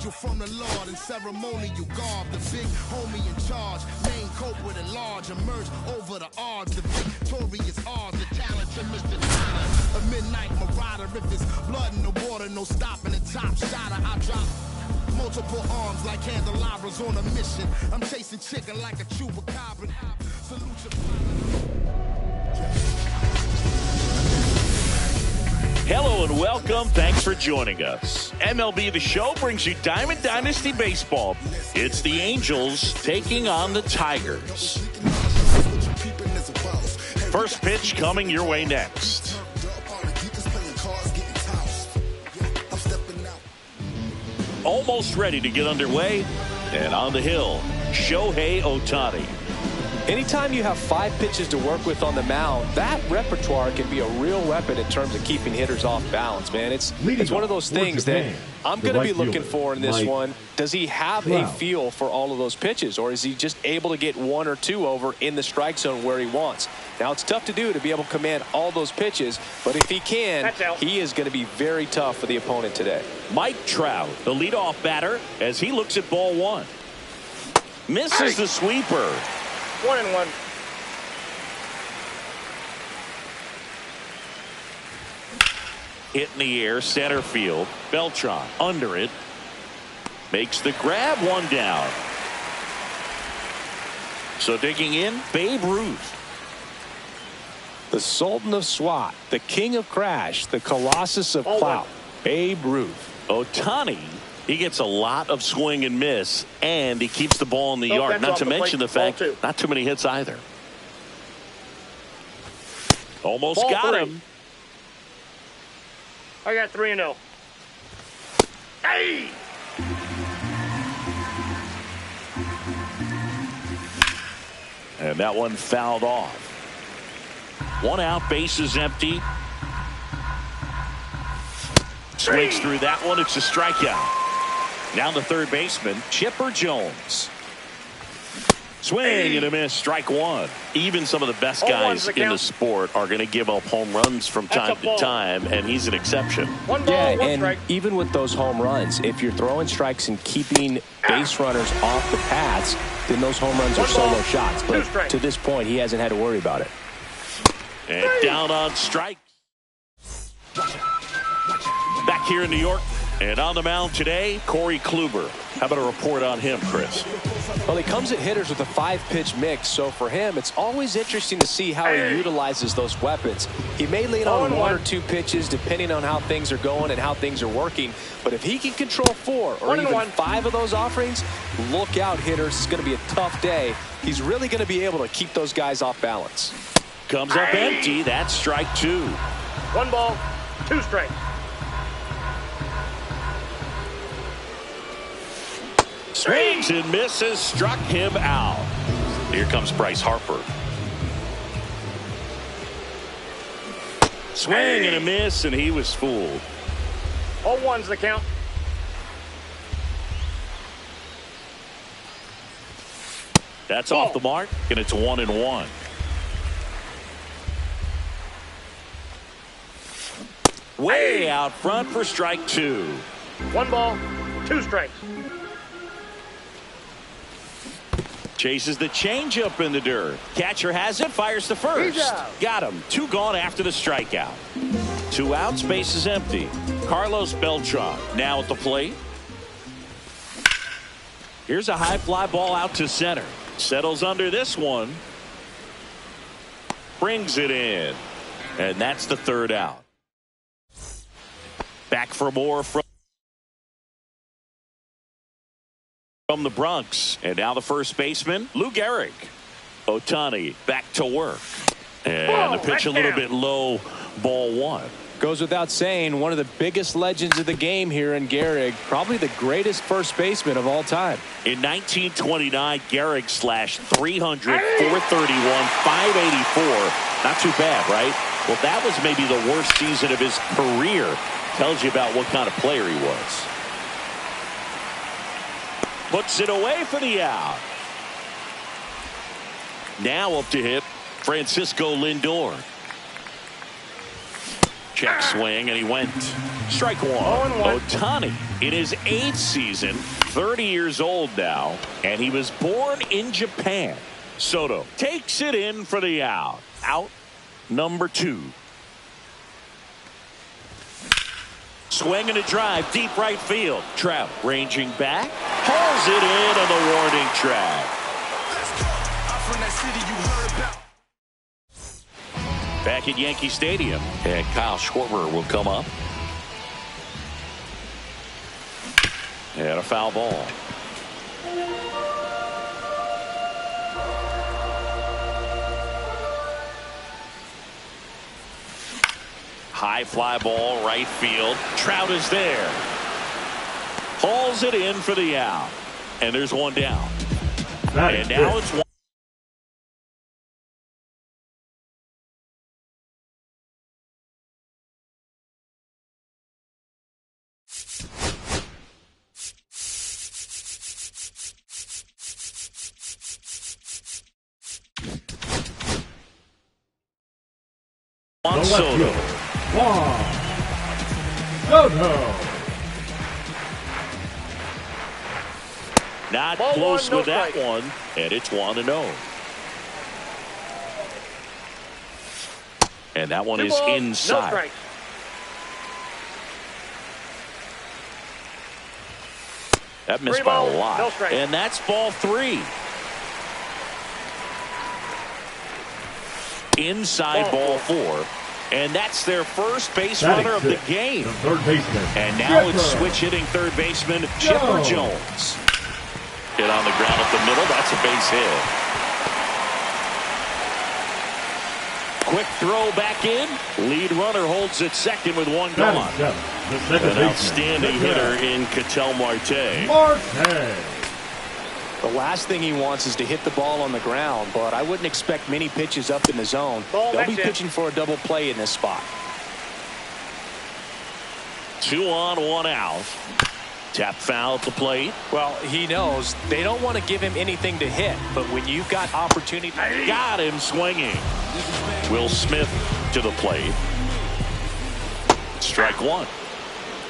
angel from the Lord in ceremonial garb. The big homie in charge, main culprit at large, emerge over the odds. The victorious odds, the challenger, Mr. Tyler. A midnight marauder, if it's blood in the water, no stopping the top shotter. I drop multiple arms like candelabras on a mission. I'm chasing chicken like a chupacabra. Salute your Hello and welcome. Thanks for joining us. MLB The Show brings you Diamond Dynasty Baseball. It's the Angels taking on the Tigers. First pitch coming your way next. Almost ready to get underway. And on the hill, Shohei Ohtani. Anytime you have 5 pitches to work with on the mound, that repertoire can be a real weapon in terms of keeping hitters off balance, man. It's one of those things that I'm going to be looking for in this one. Does he have a feel for all of those pitches, or is he just able to get 1 or 2 over in the strike zone where he wants? Now, it's tough to do to be able to command all those pitches, but if he can, he is going to be very tough for the opponent today. Mike Trout, the leadoff batter, as he looks at ball 1. Misses the sweeper. 1-1. Hit in the air, center field. Beltran under it. Makes the grab, 1 down. So digging in, Babe Ruth. The Sultan of SWAT, the King of Crash, the Colossus of Clout, Babe Ruth. Ohtani, he gets a lot of swing and miss, and he keeps the ball in the yard. Not to mention the fact, not too many hits either. Almost got him. I got 3-0. Hey! And that one fouled off. 1 out, bases empty. Swings through that one. It's a strikeout. Now the third baseman, Chipper Jones. Swing and a miss, strike 1. Even some of the best guys in the sport are going to give up home runs from time to time, and he's an exception. 1 ball, 1 strike. Even with those home runs, if you're throwing strikes and keeping base runners off the paths, then those home runs are solo shots. But to this point, he hasn't had to worry about it. And down on strike. Back here in New York. And on the mound today, Corey Kluber. How about a report on him, Chris? Well, he comes at hitters with a 5-pitch mix, so for him, it's always interesting to see how he utilizes those weapons. He may lean on 1 or 2 pitches, depending on how things are going and how things are working. But if he can control 4 or even 5 of those offerings, look out, hitters. It's going to be a tough day. He's really going to be able to keep those guys off balance. Comes up empty. That's strike 2. 1 ball, 2 strikes. Swings and misses, struck him out. Here comes Bryce Harper. Swing and a miss, and he was fooled. 0-1's the count. That's off the mark, and it's 1-1. Way out front for strike 2. 1 ball, 2 strikes. Chases the changeup in the dirt. Catcher has it, fires to first. Got him. 2 gone after the strikeout. 2 outs, base is empty. Carlos Beltran now at the plate. Here's a high fly ball out to center. Settles under this one. Brings it in. And that's the 3rd out. Back for more from the Bronx. And now the first baseman, Lou Gehrig. Ohtani back to work. And the pitch a little bit low, ball 1. Goes without saying, one of the biggest legends of the game here in Gehrig, probably the greatest first baseman of all time. In 1929, Gehrig slashed 300, 431, 584. Not too bad, right? Well, that was maybe the worst season of his career. Tells you about what kind of player he was. Puts it away for the out. Now up to hit Francisco Lindor. Check swing, and he went. Strike one. 0-1. Ohtani in his 8th season, 30 years old now, and he was born in Japan. Soto takes it in for the out. Out number 2. Swing and a drive, deep right field. Trout ranging back, hauls it in on the warning track. Back at Yankee Stadium, and Kyle Schwarber will come up. And a foul ball. High fly ball, right field. Trout is there. Hauls it in for the out. And there's one down. And now it's one. On Soto. Not Ball close one, no with that strike. one, and it's 1-0. And that one 2 is balls, no inside. strikes. That missed 3 by balls, a lot. no strikes. And that's ball 3. Inside ball 4. And that's their first base runner of the game. The third baseman. And now it's switch hitting third baseman Chipper Jones. Hit on the ground up the middle. That's a base hit. Quick throw back in. Lead runner holds at second with one gone. An outstanding hitter in Ketel Marte. The last thing he wants is to hit the ball on the ground, but I wouldn't expect many pitches up in the zone. Ball They'll be next in. pitching for a double play in this spot. 2 on, 1 out. Tap foul at the plate. Well, he knows they don't want to give him anything to hit, but when you've got opportunity. Got him swinging. Will Smith to the plate. Strike 1.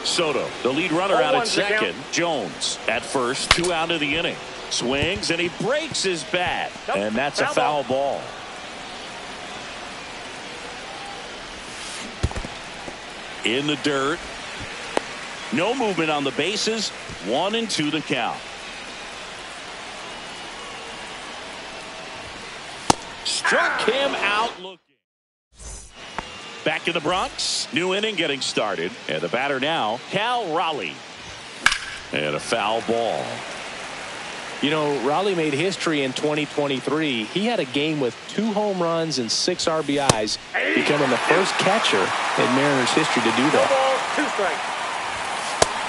Soto, the lead runner, out at 0-1's the count. second. Jones at first, 2 out of the inning. Swings, and he breaks his bat. Nope. And that's a Foul foul ball. In the dirt. No movement on the bases. 1-2 the count. Struck him out looking. Back in the Bronx. New inning getting started. And the batter now, Cal Raleigh. And a foul ball. You know, Raleigh made history in 2023. He had a game with 2 home runs and 6 RBIs, becoming the first catcher in Mariners history to do 2 that. balls, 2 strikes.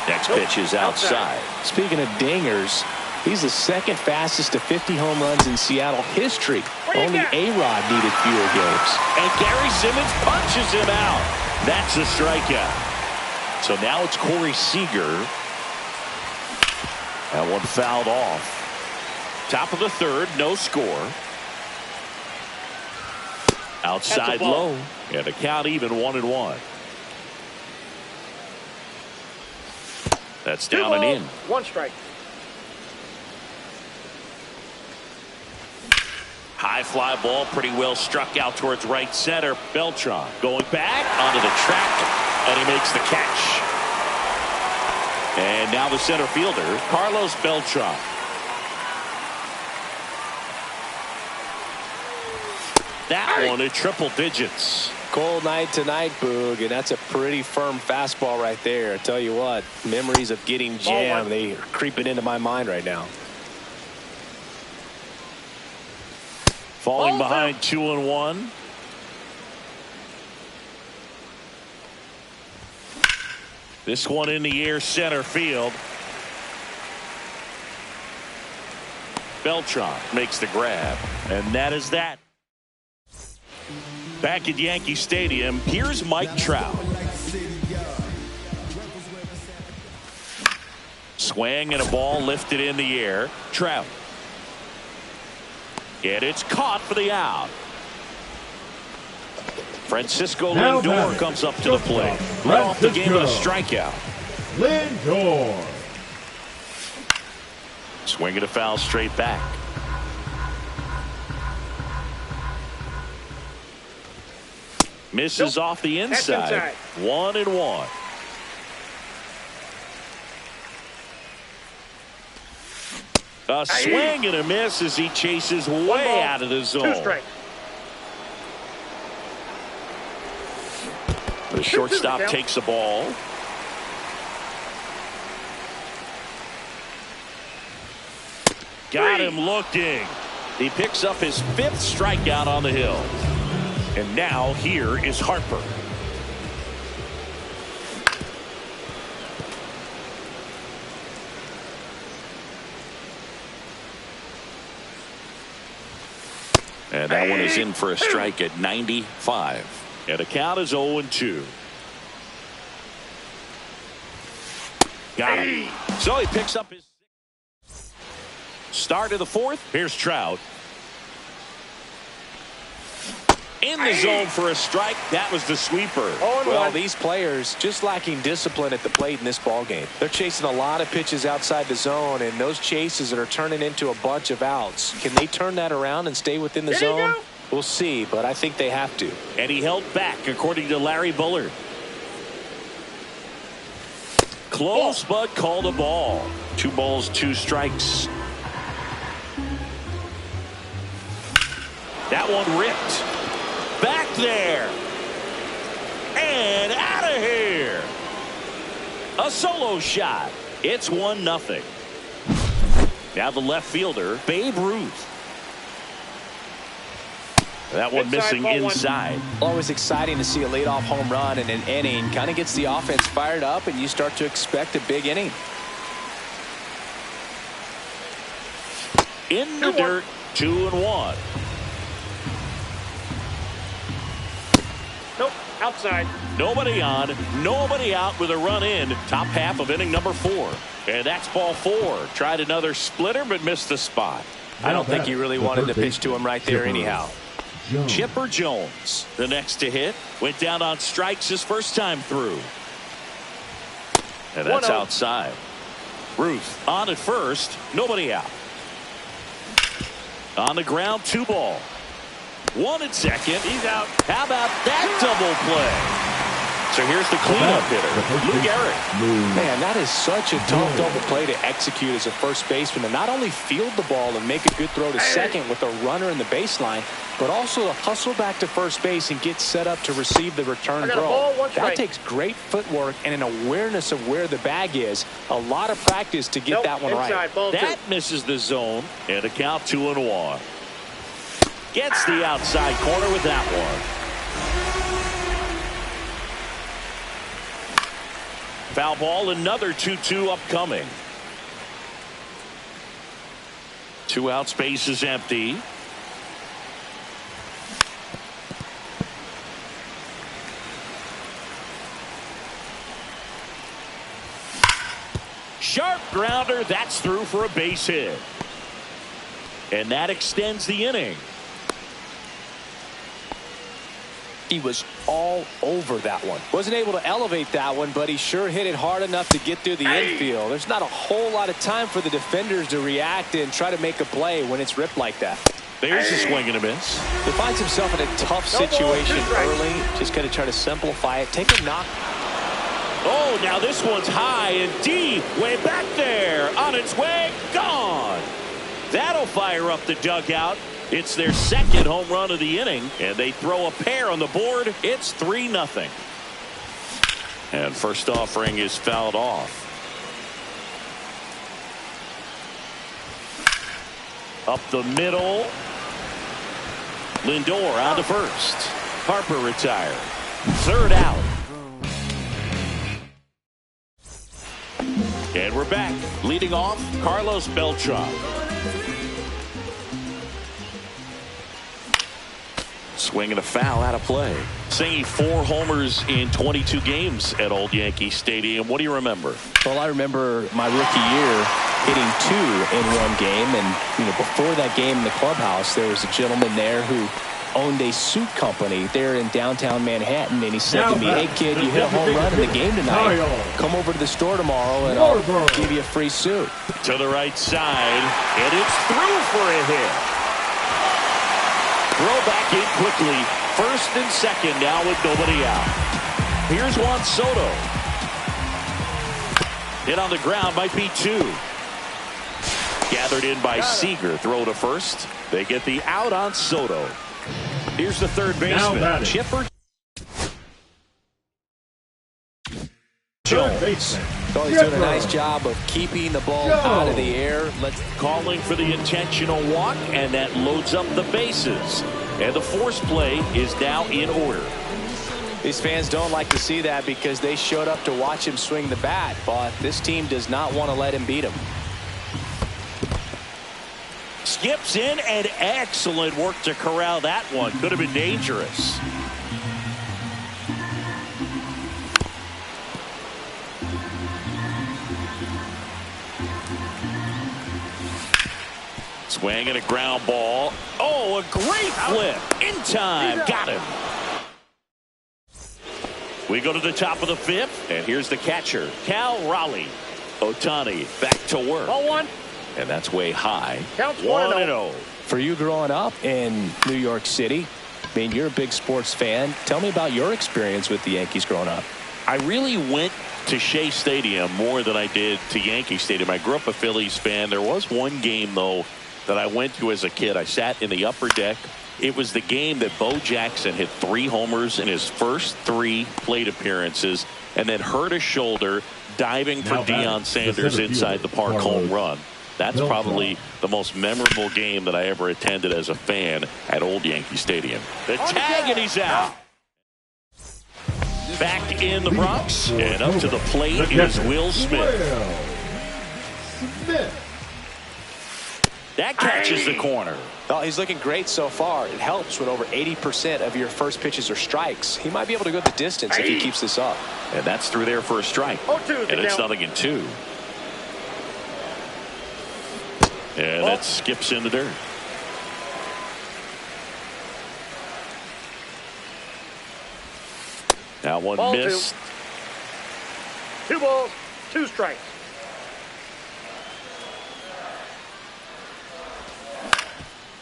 Next pitch is outside. Speaking of dingers, he's the second fastest to 50 home runs in Seattle history. Only A-Rod needed fewer games. And Gary Simmons punches him out. That's a strikeout. So now it's Corey Seager. That one fouled off. Top of the third, no score. Outside low. And the count even 1-1. That's 2 down balls, and in. 1 strike. High fly ball, pretty well struck out towards right center. Beltran going back onto the track, and he makes the catch. And now the center fielder, Carlos Beltran. That one at triple digits. Cold night tonight, Boog, and that's a pretty firm fastball right there. I tell you what, memories of getting jammed, they are creeping into my mind right now. Falling behind 2-1. This one in the air, center field. Beltran makes the grab, and that is that. Back at Yankee Stadium, here's Mike Trout. Swing and a ball lifted in the air. Trout. And it's caught for the out. Francisco Lindor comes up to the plate. Led off the game with a strikeout. Lindor. Swinging a foul straight back. Misses off the inside. 1-1. A swing and a miss as he chases way out of the zone. 2 strikes. The shortstop takes the ball. Got him looking. He picks up his 5th strikeout on the hill. And now here is Harper. And that one is in for a strike at 95. And the count is 0-2. Got him. So he picks up his start of the 4th. Here's Trout. In the zone for a strike. That was the sweeper. Well, these players just lacking discipline at the plate in this ball game. They're chasing a lot of pitches outside the zone, and those chases that are turning into a bunch of outs. Can they turn that around and stay within the zone? We'll see, but I think they have to. And he held back, according to Larry Bullard. Close, but called a ball. 2 balls, 2 strikes. That one ripped. Back there. And out of here. A solo shot. It's 1-0. Now the left fielder, Babe Ruth. That one missing inside. Always exciting to see a leadoff home run in an inning. Kind of gets the offense fired up, and you start to expect a big inning. In the dirt, 2-1. Nope, outside. Nobody on, nobody out with a run in. Top half of inning number 4. And that's ball 4. Tried another splitter, but missed the spot. I don't think he really wanted to pitch to him right there anyhow. Chipper Jones, the next to hit, went down on strikes his first time through. And that's outside. Ruth on at first, nobody out. On the ground, 2 ball. 1 at second. He's out. How about that double play? So here's the cleanup hitter, Lou Gehrig. Man, that is such a tough double play to execute as a first baseman, to not only field the ball and make a good throw to second with a runner in the baseline, but also to hustle back to first base and get set up to receive the return throw. That takes great footwork and an awareness of where the bag is. A lot of practice to get that one right. That misses the zone, and a count 2-1. Gets the outside corner with that one. Foul ball, another 2-2 upcoming. 2 outs, base is empty. Sharp grounder, that's through for a base hit. And that extends the inning. He was all over that one. Wasn't able to elevate that one, but he sure hit it hard enough to get through the infield. There's not a whole lot of time for the defenders to react and try to make a play when it's ripped like that. There's a swing and a miss. He finds himself in a tough situation early. Just got to try to simplify it. Take a knock. Oh, now this one's high and deep. Way back there. On its way. Gone. That'll fire up the dugout. It's their second home run of the inning, and they throw a pair on the board. It's 3-0. And first offering is fouled off. Up the middle. Lindor on to first. Harper retired. 3rd out. And we're back. Leading off, Carlos Beltran. Swinging a foul out of play. Singing 4 homers in 22 games at Old Yankee Stadium. What do you remember? Well, I remember my rookie year hitting 2 in one game. And, before that game in the clubhouse, there was a gentleman there who owned a suit company there in downtown Manhattan, and he said to me, "Hey kid, you hit a home run in the game tonight. Come over to the store tomorrow and I'll give you a free suit." To the right side, and it's through for a hit. Throw back in quickly. First and second now with nobody out. Here's Juan Soto. Hit on the ground, might be two. Gathered in by Seager. Throw to first. They get the out on Soto. Here's the third baseman, Chipper Jones. Oh, he's doing a nice job of keeping the ball out of the air. Calling for the intentional walk, and that loads up the bases. And the force play is now in order. These fans don't like to see that because they showed up to watch him swing the bat, but this team does not want to let him beat him. Skips in, and excellent work to corral that one. Could have been dangerous. Swing and a ground ball. Oh, a great flip. In time. Got him. We go to the top of the fifth, and here's the catcher, Cal Raleigh. Ohtani back to work. Ball one. And that's way high. Counts 1-0. For you growing up in New York City, I mean, you're a big sports fan. Tell me about your experience with the Yankees growing up. I really went to Shea Stadium more than I did to Yankee Stadium. I grew up a Phillies fan. There was one game, though, that I went to as a kid. I sat in the upper deck. It was the game that Bo Jackson hit 3 homers in his first 3 plate appearances and then hurt a shoulder diving for Deion Sanders inside the park home run. That's probably the most memorable game that I ever attended as a fan at Old Yankee Stadium. The tag, and he's out. Back in the Bronx, and up to the plate is Will Smith. That catches the corner. Oh, he's looking great so far. It helps when over 80% of your first pitches are strikes. He might be able to go the distance if he keeps this up. And that's through there for a strike. And it's 0-2. And that skips in the dirt. Now one Ball missed. 2 balls, 2 strikes.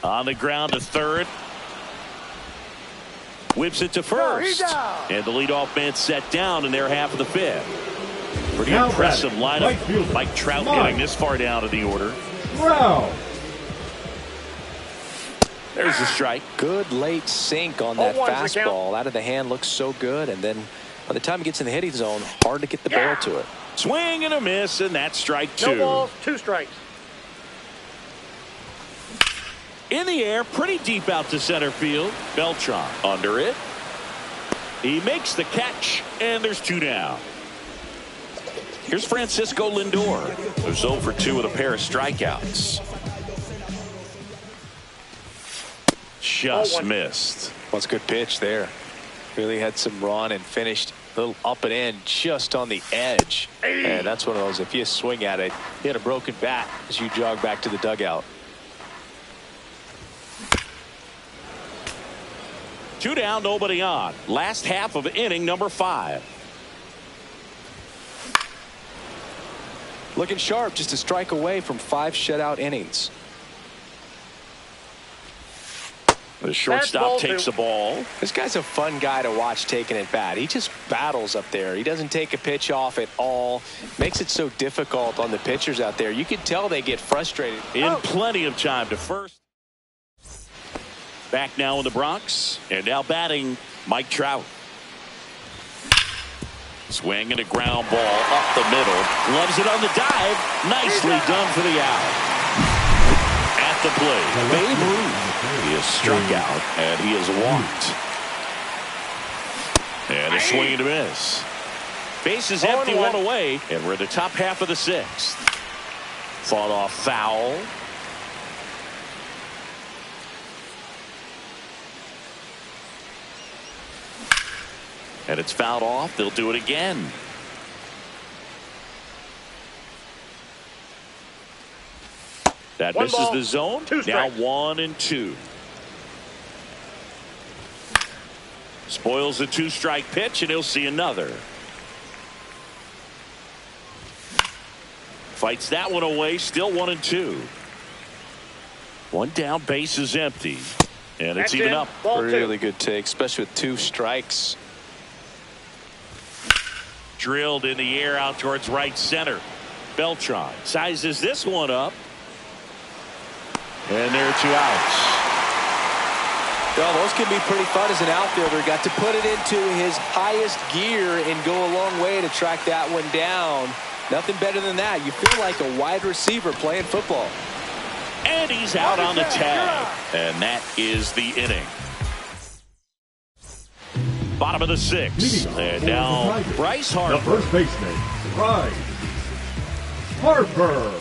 On the ground to third. Whips it to first. And the leadoff man set down in their half of the fifth. Pretty impressive lineup. Mike Trout getting this far down in the order. There's the strike. Good late sink on that fastball. Out of the hand, looks so good. And then by the time he gets in the hitting zone, hard to get the barrel to it. Swing and a miss, and that's strike 2. No balls, 2 strikes. In the air, pretty deep out to center field. Beltran under it. He makes the catch, and there's 2 down. Here's Francisco Lindor, who's 0 for 2 with a pair of strikeouts. Just missed. Well, it's a good pitch there. Really had some run and finished a little up and in just on the edge. And that's one of those, if you swing at it, you had a broken bat as you jog back to the dugout. 2 down, nobody on. Last half of inning number 5. Looking sharp, just a strike away from 5 shutout innings. The shortstop takes the ball. This guy's a fun guy to watch taking at bat. He just battles up there. He doesn't take a pitch off at all. Makes it so difficult on the pitchers out there. You can tell they get frustrated. In plenty of time to first. Back now in the Bronx. And now batting Mike Trout. Swing and a ground ball up the middle. Gloves it on the dive. Nicely done for the out. At the plate, Babe Ruth. He is struck out, and he is walked. And a swing and a miss. Base is empty, 1 away, and we're in the top half of the 6th. Fought off foul. And it's fouled off. They'll do it again. That misses the zone. Now 1-2. Spoils a 2-strike pitch, and he'll see another. Fights that one away, still 1-2. One down, base is empty. And it's even up. Really good take, especially with 2 strikes. Drilled in the air out towards right center. Beltran sizes this one up. And there are 2 outs. Well, those can be pretty fun as an outfielder. Got to put it into his highest gear and go a long way to track that one down. Nothing better than that. You feel like a wide receiver playing football. And he's out on the tag. And that is the inning. Bottom of the 6th. And now Bryce Harper. The first baseman, Bryce Harper.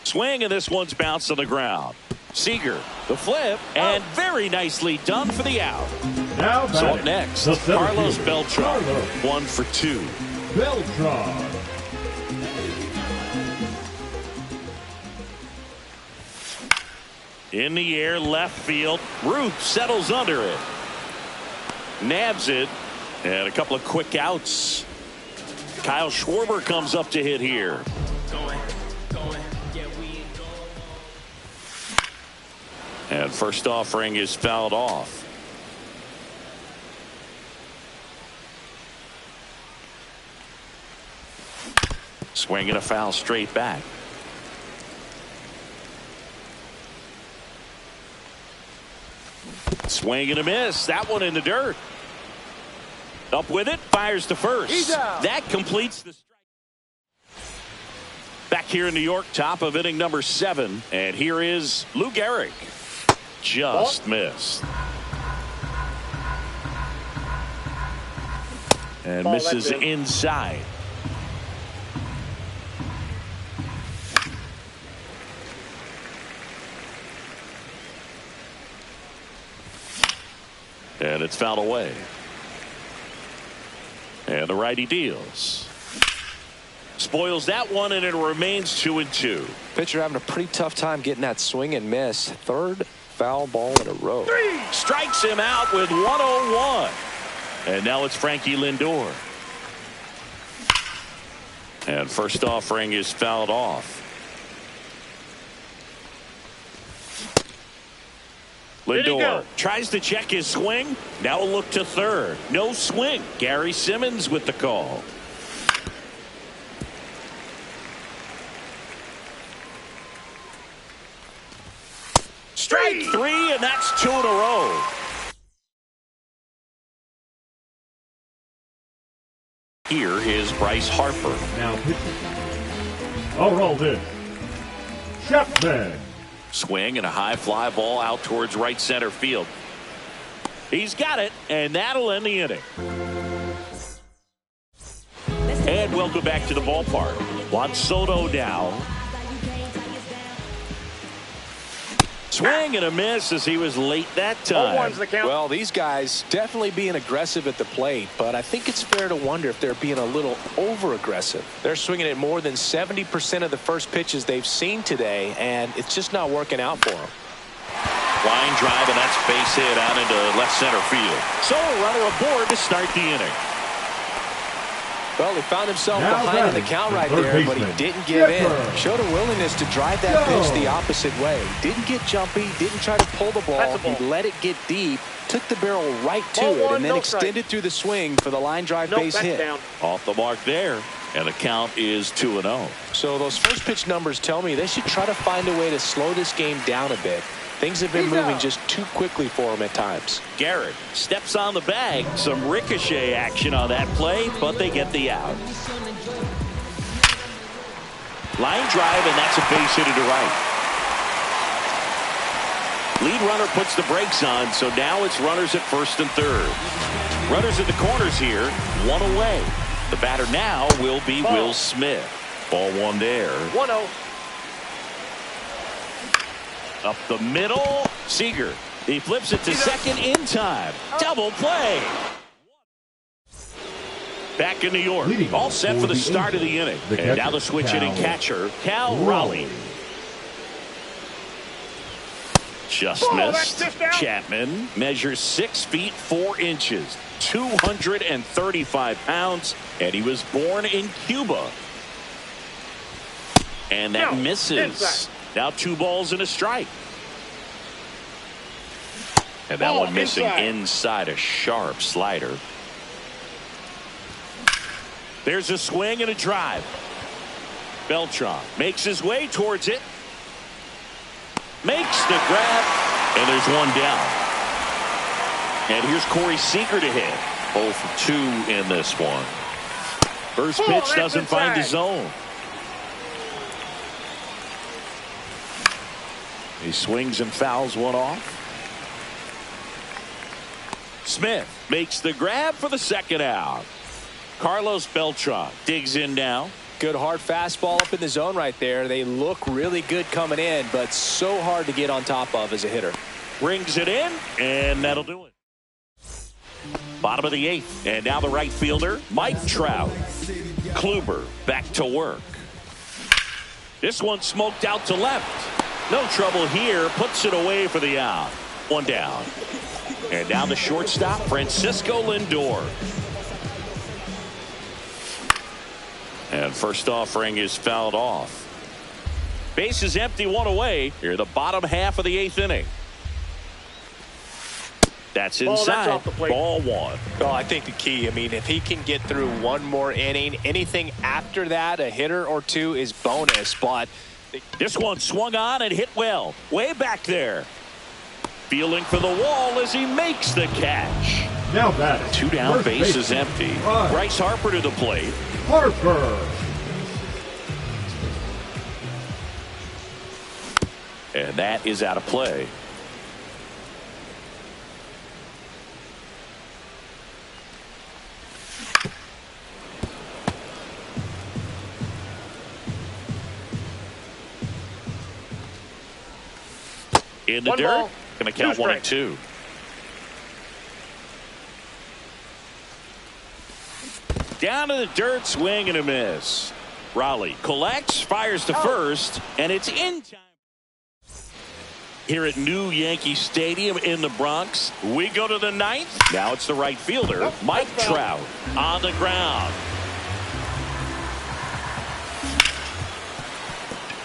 Swing, and this one's bounced on the ground. Seager, the flip, and very nicely done for the out. Now So up next, Carlos Beltran, 1 for 2. Beltran. In the air, left field. Ruth settles under it. Nabs it. And a couple of quick outs. Kyle Schwarber comes up to hit here. And first offering is fouled off. Swinging a foul straight back. Swing and a miss. That one in the dirt. Up with it. Fires to first. That completes the strike. Back here in New York, top of inning number 7. And here is Lou Gehrig. Just missed. And misses inside. And it's fouled away. And the righty deals. Spoils that one, and it remains 2-2. Pitcher having a pretty tough time getting that swing and miss. 3rd foul ball in a row. Strikes him out with 101. And now it's Frankie Lindor. And first offering is fouled off. Lindor tries to check his swing. Now a look to third. No swing. Gary Simmons with the call. Strike 3, and that's 2 in a row. Here is Bryce Harper. Now pitching. I'll roll this. Chapman. Swing and a high fly ball out towards right center field. He's got it, and that'll end the inning. And welcome back to the ballpark. Juan Soto now. Swing and a miss as he was late that time. Well, these guys definitely being aggressive at the plate, but I think it's fair to wonder if they're being a little over-aggressive. They're swinging at more than 70% of the first pitches they've seen today, and it's just not working out for them. Line drive, and that's base hit out into left center field. So a runner aboard to start the inning. Well, he found himself behind in the count right there, but he didn't give in. Showed a willingness to drive that pitch the opposite way. Didn't get jumpy, didn't try to pull the ball. He let it get deep, took the barrel right to it, and then extended through the swing for the line drive base hit. Off the mark there, and the count is 2-0. So those first pitch numbers tell me they should try to find a way to slow this game down a bit. Things have been moving just too quickly for him at times. Garrett steps on the bag. Some ricochet action on that play, but they get the out. Line drive, and that's a base hit to right. Lead runner puts the brakes on, so now it's runners at first and third. Runners in the corners here, 1 away. The batter now will be Will Smith. Ball 1 there. 1-0. Up the middle, Seager. He flips it to second in time. Double play. Back in New York, all set for the start of the inning. And now the switch hitting catcher, Cal Raleigh. Just missed. Chapman measures 6 feet 4 inches, 235 pounds, and he was born in Cuba. And that misses. Now 2 balls and a strike. And that one missing inside a sharp slider. There's a swing and a drive. Beltran makes his way towards it. Makes the grab. And there's one down. And here's Corey Seager to hit. 0 for 2 in this one. First pitch doesn't find the zone. He swings and fouls one off. Smith makes the grab for the second out. Carlos Beltran digs in now. Good hard fastball up in the zone right there. They look really good coming in, but so hard to get on top of as a hitter. Brings it in, and that'll do it. Bottom of the 8th, and now the right fielder, Mike Trout. Kluber back to work. This one smoked out to left. No trouble here. Puts it away for the out. One down. And now the shortstop, Francisco Lindor. And first offering is fouled off. Base is empty, 1 away. Here, the bottom half of the 8th inning. That's inside. That's ball 1. Well, I think the key, I mean, if he can get through one more inning, anything after that, a hitter or 2 is bonus. But this one swung on and hit well. Way back there. Feeling for the wall as he makes the catch. Now batting. 2 down, First base is empty. Bryce Harper to the plate. Harper. And that is out of play. In the One dirt. ball, Going to count 1 and strikes. 2. Down to the dirt, swing and a miss. Raleigh collects, fires to first, and it's in time. Here at New Yankee Stadium in the Bronx, we go to the 9th. Now it's the right fielder, Mike Trout, on the ground.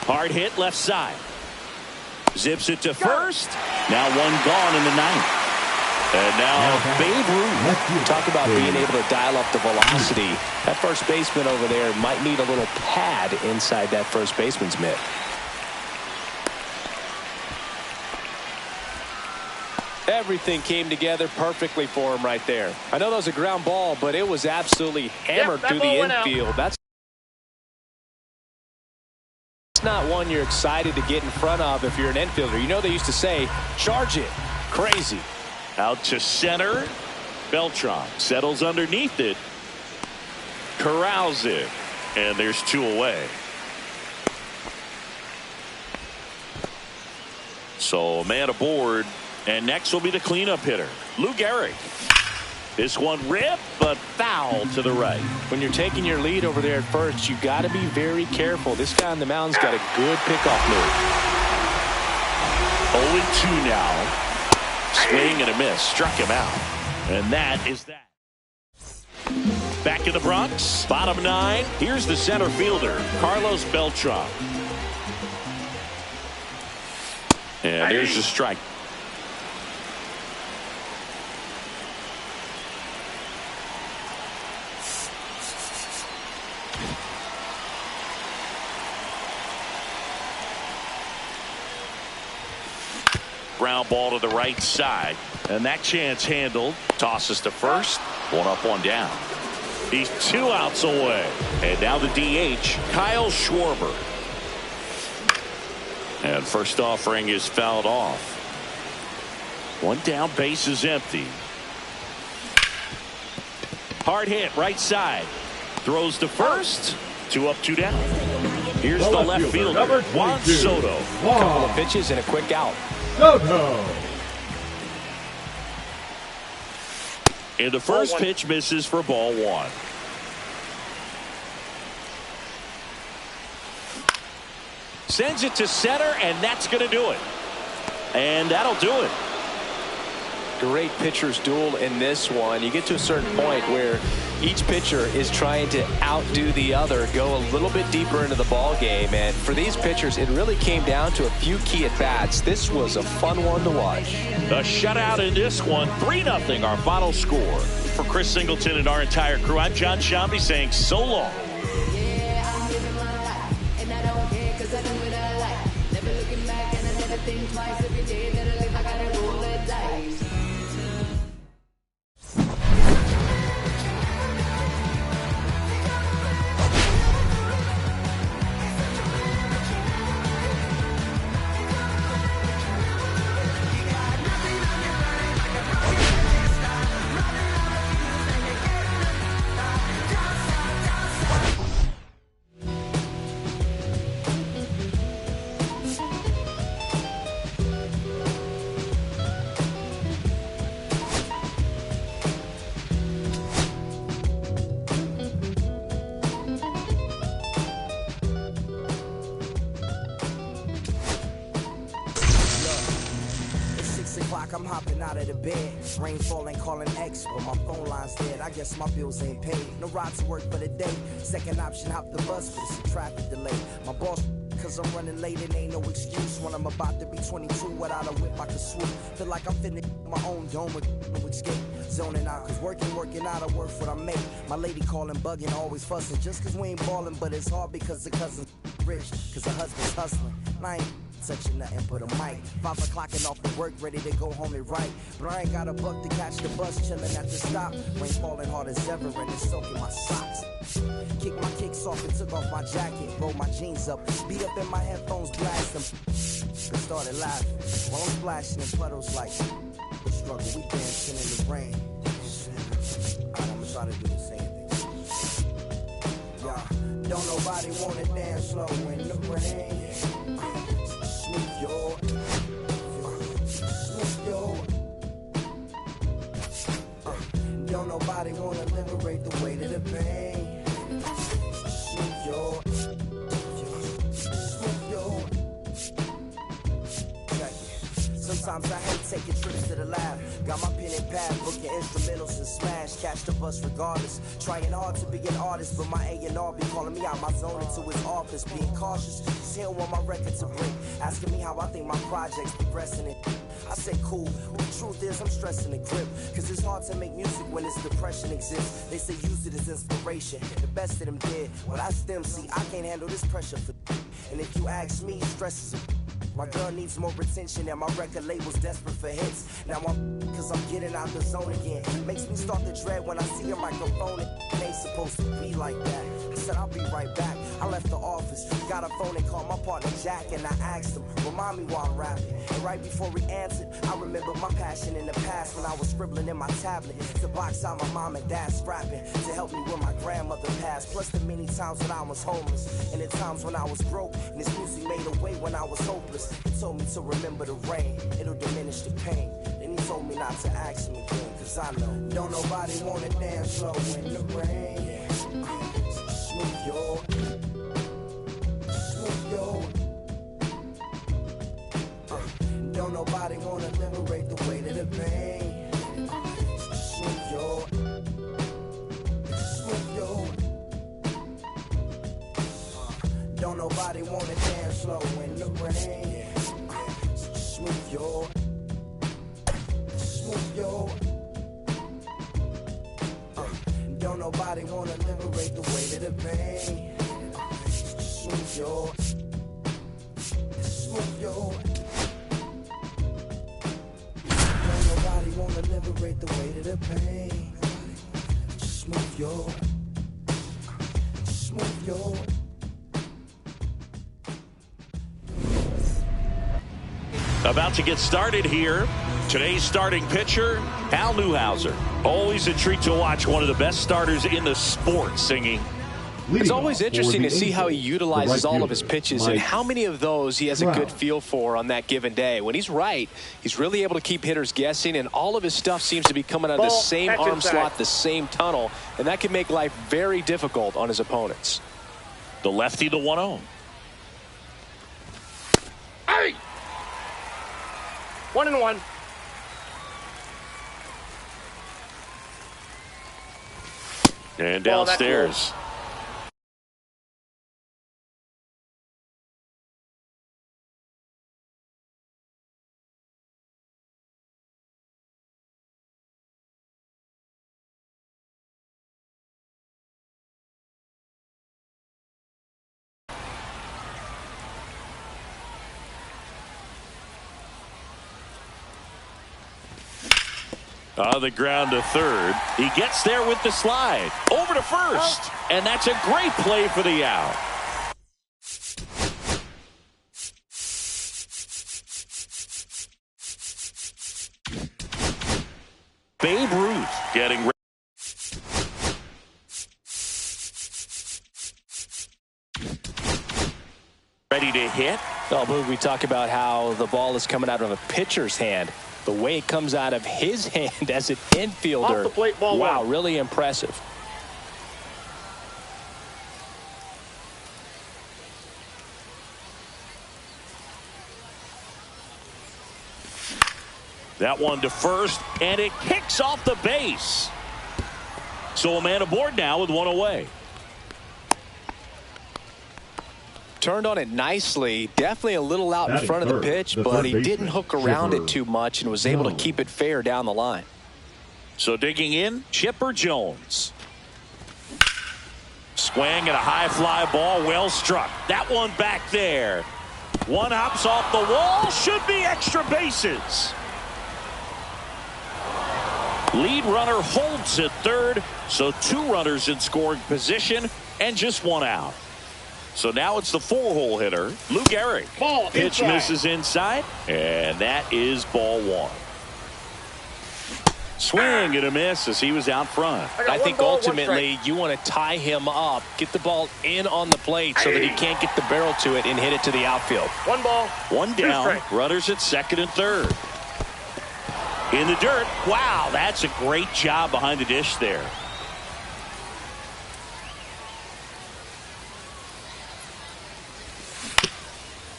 Hard hit left side. Zips it to first. Now 1 gone in the 9th. And now Babe Ruth. Talk about being able to dial up the velocity. That first baseman over there might need a little pad inside that first baseman's mitt. Everything came together perfectly for him right there. I know that was a ground ball, but it was absolutely hammered through the infield. That's not one you're excited to get in front of if you're an infielder. You know they used to say, charge it. Crazy. Out to center. Beltran settles underneath it. Corrals it. And there's 2 away. So a man aboard. And next will be the cleanup hitter, Lou Gehrig. This one ripped, but foul to the right. When you're taking your lead over there at first, you got to be very careful. This guy on the mound's got a good pickoff move. 0-2 now. Swing and a miss. Struck him out. And that is that. Back in the Bronx. Bottom 9. Here's the center fielder, Carlos Beltran. And there's the strike. Ground ball to the right side, and that chance handled. Tosses to first. 1 up, 1 down. He's 2 outs away. And now the DH, Kyle Schwarber. And first offering is fouled off. 1 down, base is empty. Hard hit, right side. Throws to first. 2 up, 2 down. Here's the left fielder, Juan Soto. A couple of pitches and a quick out. Soto. And the first pitch misses for ball 1. Sends it to center, and that's going to do it. And that'll do it. Great pitcher's duel in this one. You get to a certain point where each pitcher is trying to outdo the other, go a little bit deeper into the ball game. And for these pitchers, it really came down to a few key at-bats. This was a fun one to watch. A shutout in this one, 3-0 our final score. For Chris Singleton and our entire crew, I'm John Shambi saying so long. I'm hopping out of the bed. Rain falling, calling X, but my phone line's dead. I guess my bills ain't paid. No ride to work for the day. Second option, hop the bus, but it's a traffic delay. My boss, cause I'm running late, and ain't no excuse. When I'm about to be 22, without a whip I can swoop. Feel like I'm finna my own dome with no escape. Zoning out, cause working out, I work what I make. My lady calling, bugging, always fussing. Just cause we ain't ballin', but it's hard because the cousin's rich. Cause the husband's hustling. I ain't touching nothing but a mic. 5 o'clock and off the work, ready to go home and write. But I ain't got a buck to catch the bus, chillin' at the stop. Rain falling hard as ever and it's soaking my socks. Kicked my kicks off and took off my jacket. Rolled my jeans up, beat up in my headphones, blast them. And started laughing while I'm splashing in puddles like the struggle. We dancing in the rain. Alright, I'ma try to do the same thing. Yeah, don't nobody wanna dance slow in the rain. Smooth your, don't nobody wanna liberate the weight of the pain. Smooth your, sometimes I hate taking trips to the lab. Got my pen and pad, booking instrumentals and smash. Catch the bus regardless. Trying hard to be an artist, but my A&R be calling me out my zone into his office. Being cautious, cause he don't want my record to break. Asking me how I think my project's progressing. I say cool, but the truth is I'm stressing the grip. Cause it's hard to make music when this depression exists. They say use it as inspiration. The best of them did. Well, I still see I can't handle this pressure for. And if you ask me, stress is a. My girl needs more attention and my record label's desperate for hits. Now cause I'm getting out the zone again. Makes me start to dread when I see a microphone. It ain't supposed to be like that. I said I'll be right back. I left the office, got a phone and called my partner Jack, and I asked him, remind me while I'm rapping. And right before he answered, I remembered my passion in the past when I was scribbling in my tablet to box out my mom and dad's rapping to help me when my grandmother passed. Plus the many times when I was homeless and the times when I was broke, and this music made a way when I was hopeless. He told me to remember the rain, it'll diminish the pain. Then he told me not to ask him again, cause I know don't nobody wanna dance slow in the rain. Smooth your, don't nobody wanna liberate the weight of the pain. Smooth your, don't nobody wanna dance slow in the rain. Smooth your, don't nobody wanna liberate the weight of the pain. Smooth your, don't nobody wanna liberate the weight of the pain. Smooth your, About to get started here. Today's starting pitcher, Al Newhouser. Always a treat to watch one of the best starters in the sport singing. It's always interesting to see how he utilizes all of his pitches and how many of those he has a good feel for on that given day. When he's right, he's really able to keep hitters guessing, and all of his stuff seems to be coming out of the same arm slot, the same tunnel, and that can make life very difficult on his opponents. The lefty, the 1-0. Hey! 1-1. And downstairs. On the ground to third. He gets there with the slide. Over to first. And that's a great play for the out. Babe Ruth getting ready. Ready to hit. Well, Boog, we talk about how the ball is coming out of a pitcher's hand. The way it comes out of his hand as an infielder. Off the plate, ball wow, one. really impressive. That one to first, and it kicks off the base. So a man aboard now with one away. Turned on it nicely. Definitely a little out in Batting front of the third, pitch, the but third he baseman, didn't hook around Chipper it too much and was able to Jones. keep it fair down the line. So digging in, Chipper Jones. Swing and a high fly ball, well struck. That one back there. One hops off the wall, should be extra bases. Lead runner holds at third, so 2 runners in scoring position and just 1 out. So now it's the 4-hole hitter, Lou Gehrig. Ball Pitch inside. misses inside, and that is ball 1. Swing and a miss as he was out front. I think ultimately you want to tie him up, get the ball in on the plate so that he can't get the barrel to it and hit it to the outfield. 1 ball. 1 2 down, strikes. runners at second and third. In the dirt. Wow, that's a great job behind the dish there.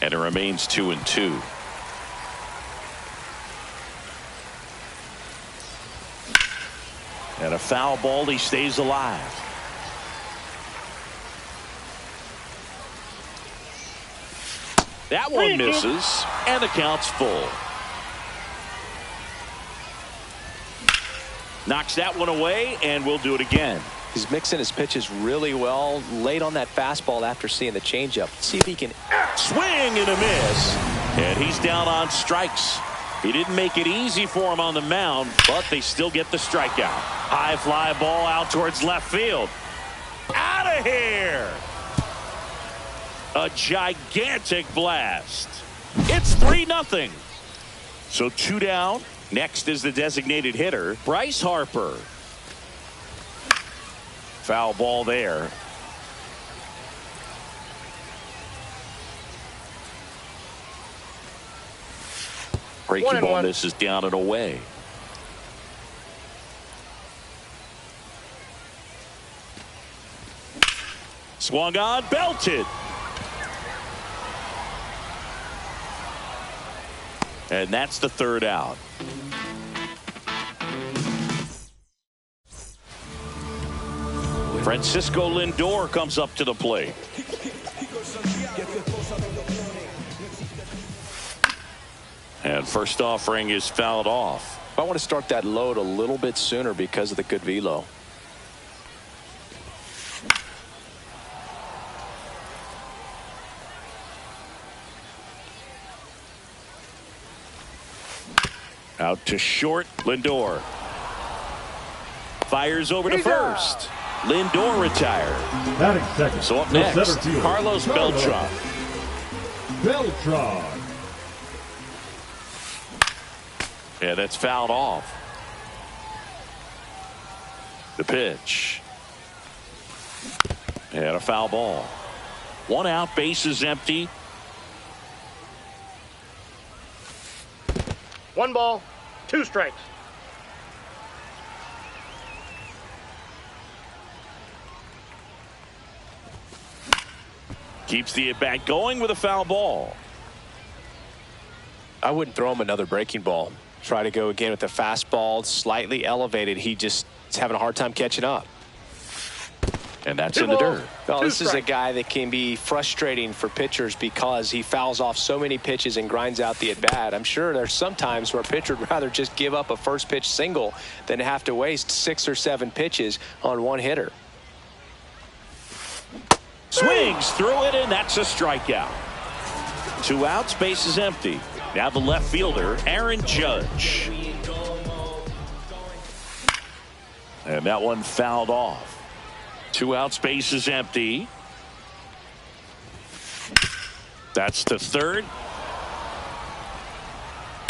And it remains 2-2. And a foul ball, he stays alive. That one misses, and the count's full. Knocks that one away, and we'll do it again. He's mixing his pitches really well. Late on that fastball after seeing the changeup. See if he can. Swing and a miss. And he's down on strikes. He didn't make it easy for him on the mound, but they still get the strikeout. High fly ball out towards left field. Out of here. A gigantic blast. It's 3-0. So 2 down. Next is the designated hitter, Bryce Harper. Foul ball there. Breaking ball 1-1. misses down and away. Swung on, belted. And that's the 3rd out. Francisco Lindor comes up to the plate. And first offering is fouled off. I want to start that load a little bit sooner because of the good velo. Out to short, Lindor. Fires over to first. Lindor retired. Batting second. So up the next, center fielder, Carlos Beltran. Beltran. Yeah, that's fouled off. The pitch. And a foul ball. 1 out, base is empty. 1 ball, 2 strikes. Keeps the at-bat going with a foul ball. I wouldn't throw him another breaking ball. Try to go again with the fastball, slightly elevated. He just is having a hard time catching up. And that's in the dirt. Well, this is a guy that can be frustrating for pitchers because he fouls off so many pitches and grinds out the at-bat. I'm sure there's some times where a pitcher would rather just give up a first pitch single than have to waste 6 or 7 pitches on one hitter. Swings through it, and that's a strikeout. 2 outs, base is empty. Now the left fielder, Aaron Judge. And that one fouled off. 2 outs, base is empty. That's to third.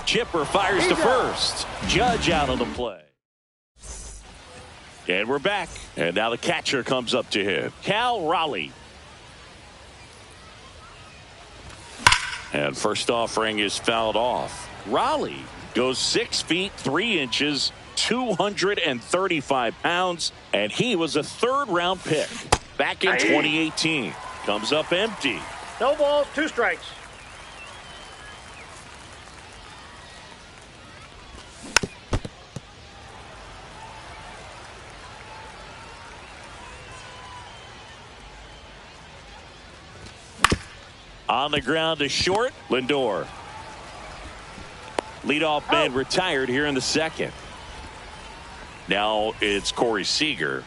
Chipper fires to first. Judge out on the play. And we're back. And now the catcher comes up to him, Cal Raleigh. And first offering is fouled off. Raleigh goes 6 feet 3 inches, 235 pounds, and he was a 3rd-round pick back in 2018. Comes up empty. No balls, 2 strikes. On the ground to short, Lindor. Leadoff man retired here in the 2nd. Now it's Corey Seager.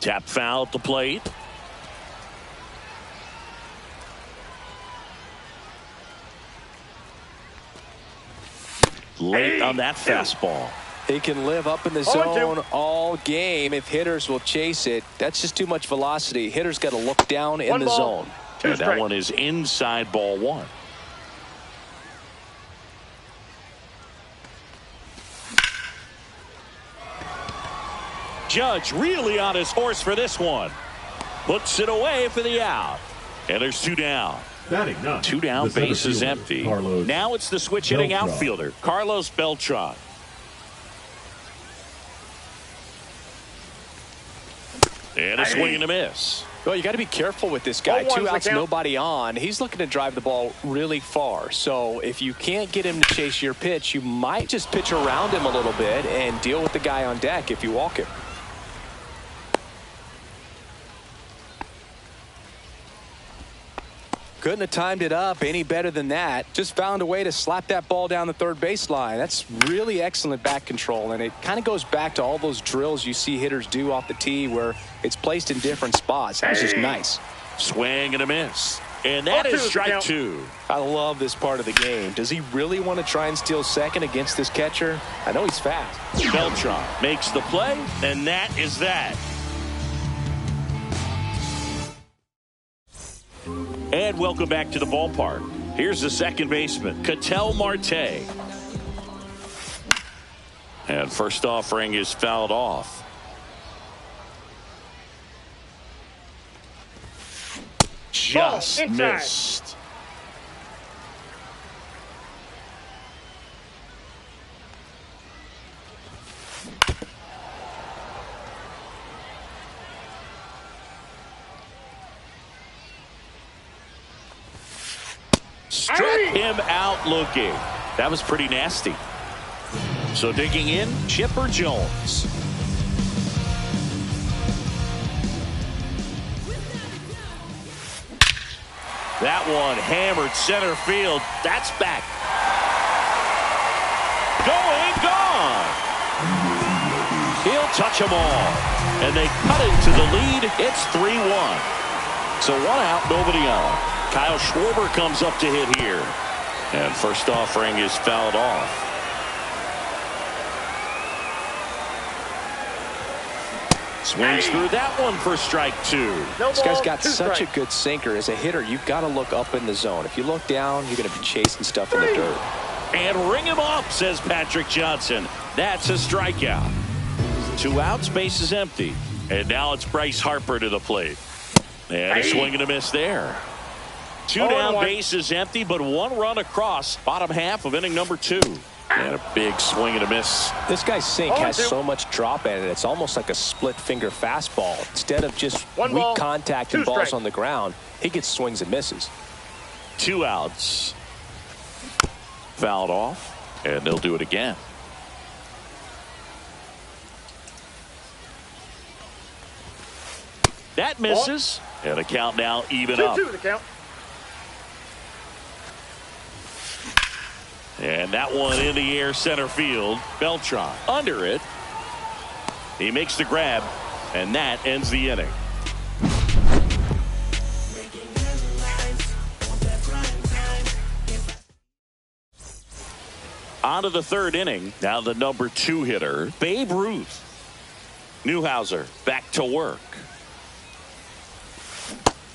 Tap foul at the plate. Late on that fastball. He can live up in the zone all game if hitters will chase it. That's just too much velocity. Hitters got to look down in the zone. And that one is inside ball 1. Judge really on his horse for this one. Puts it away for the out. And there's 2 down. 2 down, base is empty. Now it's the switch hitting outfielder, Carlos Beltran. And a swing and a miss. Well, you got to be careful with this guy. 2 outs, nobody on. He's looking to drive the ball really far. So if you can't get him to chase your pitch, you might just pitch around him a little bit and deal with the guy on deck if you walk him. Couldn't have timed it up any better than that. Just found a way to slap that ball down the third baseline. That's really excellent bat control, and it kind of goes back to all those drills you see hitters do off the tee where it's placed in different spots. That was just nice. Swing and a miss. And that is strike 2. I love this part of the game. Does he really want to try and steal second against this catcher? I know he's fast. Beltran makes the play, and that is that. And welcome back to the ballpark. Here's the second baseman, Ketel Marte. And first offering is fouled off. Just missed. Struck him out looking. That was pretty nasty. So digging in, Chipper Jones. That one hammered center field. That's back. Going, gone. He'll touch them all. And they cut into the lead. It's 3-1. So 1 out, nobody on. Kyle Schwarber comes up to hit here. And first offering is fouled off. Swings through that one for strike 2. This guy's got such a good sinker. As a hitter, you've got to look up in the zone. If you look down, you're going to be chasing stuff in the dirt. And ring him up, says Patrick Johnson. That's a strikeout. 2 outs, base is empty. And now it's Bryce Harper to the plate. And a swing and a miss there. 2 down, base is empty, but 1 run across bottom half of inning number 2. And a big swing and a miss. This guy's sink has 0-2. so much drop in it. It's almost like a split finger fastball. Instead of just One weak ball, contact and 2 balls strikes. on the ground, he gets swings and misses. 2 outs. Fouled off, and they'll do it again. That misses, and the count now even up. 2-2 the count. And that one in the air center field. Beltran under it. He makes the grab, and that ends the inning. On to the 3rd inning. Now the number 2 hitter, Babe Ruth. Newhouser back to work.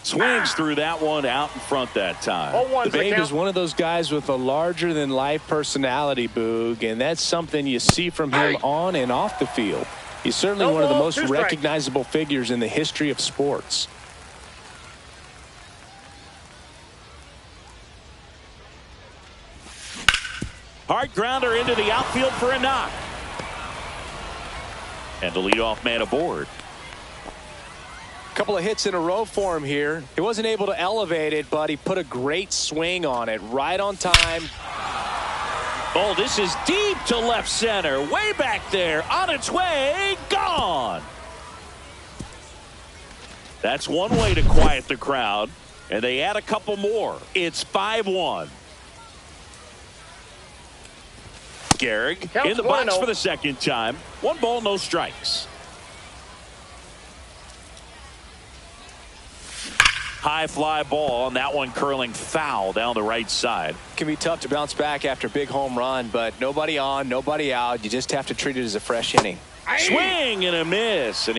Swings through that one out in front that time. 0-1 the Babe count. is one of those guys with a larger-than-life personality, Boog, and that's something you see from him on and off the field. He's certainly No one of the ball, most 2 strikes. recognizable figures in the history of sports. Hard grounder into the outfield for a knock. And the leadoff man aboard. Couple of hits in a row for him here. He wasn't able to elevate it, but he put a great swing on it right on time. Oh, this is deep to left center. Way back there. On its way. Gone. That's one way to quiet the crowd. And they add a couple more. It's 5-1. Gehrig Counts in the box 1-0. for the 2nd time. 1 ball, no strikes. High fly ball, and that one curling foul down the right side. Can be tough to bounce back after a big home run, but nobody on, nobody out. You just have to treat it as a fresh inning. Swing and a miss. And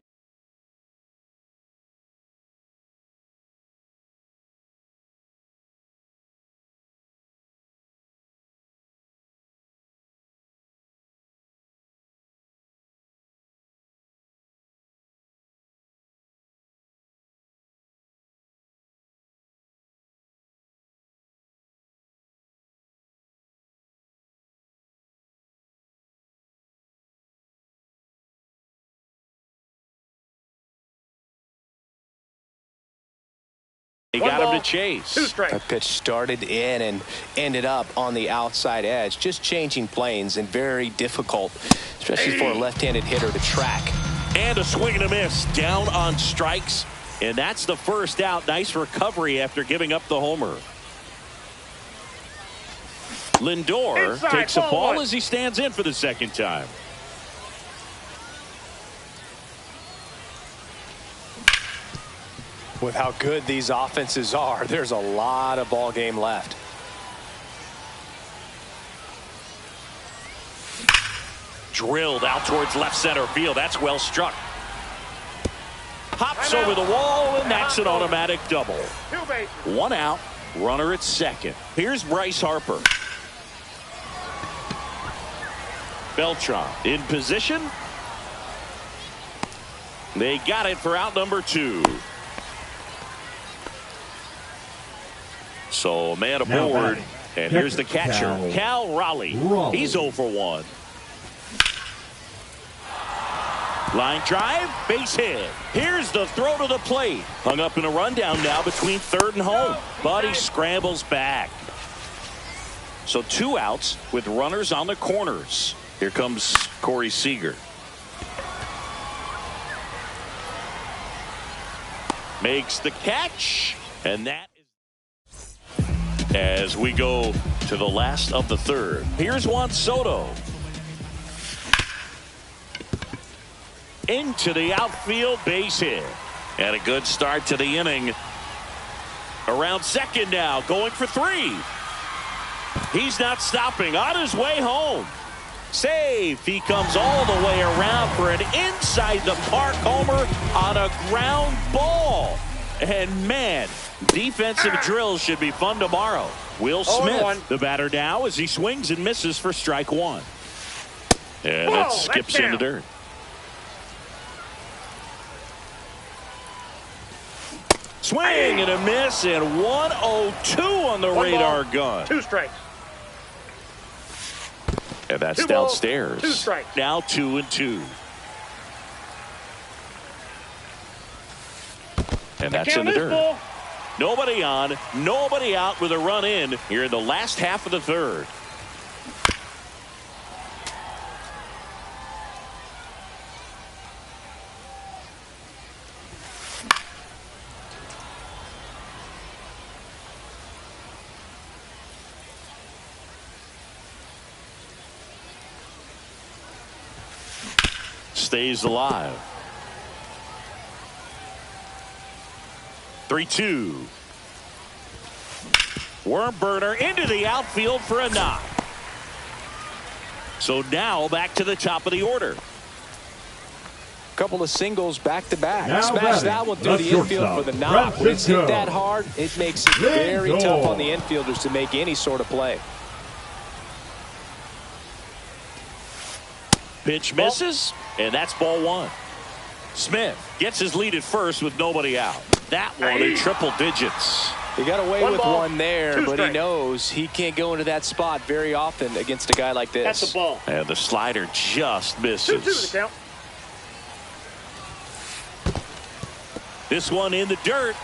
he 1 got ball, him to chase. 2 strikes. That pitch started in and ended up on the outside edge, just changing planes, and very difficult, especially for a left-handed hitter to track. And a swing and a miss down on strikes. And that's the 1st out. Nice recovery after giving up the homer. Lindor Inside, takes a ball ball 1. as he stands in for the 2nd time. With how good these offenses are, there's a lot of ball game left. Drilled out towards left center field. That's well struck. Hops over the wall, and that's an automatic double. 2 bases. 1 out. Runner at 2nd. Here's Bryce Harper. Beltran in position. They got it for out number 2. So man Now aboard. batting, And here's the catcher, Cal Cal Raleigh. Raleigh. He's 0 for 1. Line drive, base hit. Here's the throw to the plate. Hung up in a rundown now between 3rd and home. But he scrambles back. So 2 outs with runners on the corners. Here comes Corey Seager. Makes the catch. And that is as we go to the last of the 3rd. Here's Juan Soto. Into the outfield, base hit. And a good start to the inning. Around 2nd now, going for 3. He's not stopping, on his way home. Safe. He comes all the way around for an inside the park homer on a ground ball. And man, defensive drills should be fun tomorrow. Will Smith, 0-1. the batter now, as he swings and misses for strike 1. And Whoa, that skips that's into down. dirt. Swing and a miss, and 1-0-2 on the 1 radar ball, gun. 2 strikes. And that's 2 balls, downstairs. 2 strikes. Now 2-2. And that's in the dirt. Ball. Nobody on, nobody out with a run in here in the last half of the third. Stays alive. 3-2. Worm burner into the outfield for a knock. So now back to the top of the order. Couple of singles back to back. Now Smash batting, that one through the the infield for the knock. When it's hit that hard, it makes it very tough on the infielders to make any sort of play. Pitch misses, and that's ball 1. Smith gets his lead at first with nobody out. That one in triple digits. He got away 1 with ball, one there, 2 but strikes. he knows he can't go into that spot very often against a guy like this. That's a ball. And the slider just 2-2 misses. the count. This one in the dirt.